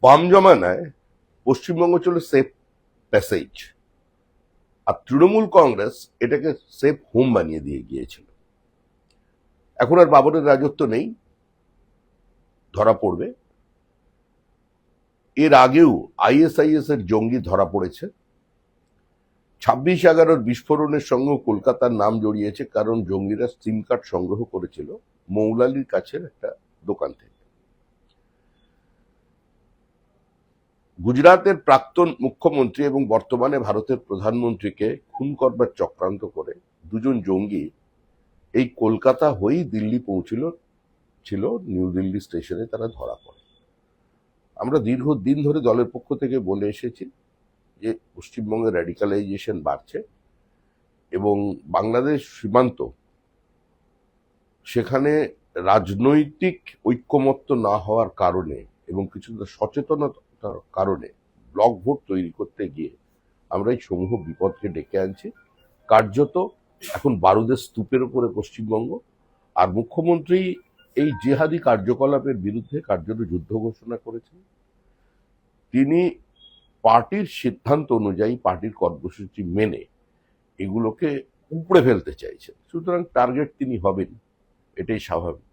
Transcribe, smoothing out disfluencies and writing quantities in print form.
বাম জমানায় পশ্চিমবঙ্গ ছিল সেফ প্যাসেজ, আর তৃণমূল কংগ্রেস এটাকে সেফ হোম বানিয়ে দিয়ে গিয়েছিল। এখন আর বাবরের রাজত্ব নেই, ধরা পড়বে। এর আগেও আইএসআইএস এর জঙ্গি ধরা পড়েছে। 26/11 বিস্ফোরণের সঙ্গে কলকাতার নাম জড়িয়েছে, কারণ জঙ্গিরা সিম কার্ড সংগ্রহ করেছিল মৌলালির কাছের একটা দোকান থেকে। গুজরাটের প্রাক্তন মুখ্যমন্ত্রী এবং বর্তমানে ভারতের প্রধানমন্ত্রীকে খুন করবার চক্রান্ত করে দুজন জঙ্গি এই কলকাতা হয়েই দিল্লি ছিল, নিউ দিল্লি স্টেশনে তারা ধরা পড়ে। আমরা দীর্ঘদিন ধরে দলের পক্ষ থেকে বলে এসেছি যে পশ্চিমবঙ্গে র্যাডিকালাইজেশন বাড়ছে এবং বাংলাদেশ সীমান্ত, সেখানে রাজনৈতিক ঐক্যমত্য না হওয়ার কারণে এবং কিছুটা সচেতনতার কারণে ব্লক ভোট তৈরি করতে গিয়ে আমরা এই সমূহ বিপদকে ডেকে আনছি। কার্যত এখন বারুদের স্তূপের উপরে পশ্চিমবঙ্গ, আর মুখ্যমন্ত্রী এই জেহাদি কার্যকলাপের বিরুদ্ধে কার্যত যুদ্ধ ঘোষণা করেছেন। তিনি পার্টির সিদ্ধান্ত অনুযায়ী, পার্টির কর্মসূচি মেনে এগুলোকে উপড়ে ফেলতে চাইছেন, সুতরাং টার্গেট তিনি হবেন, এটাই স্বাভাবিক।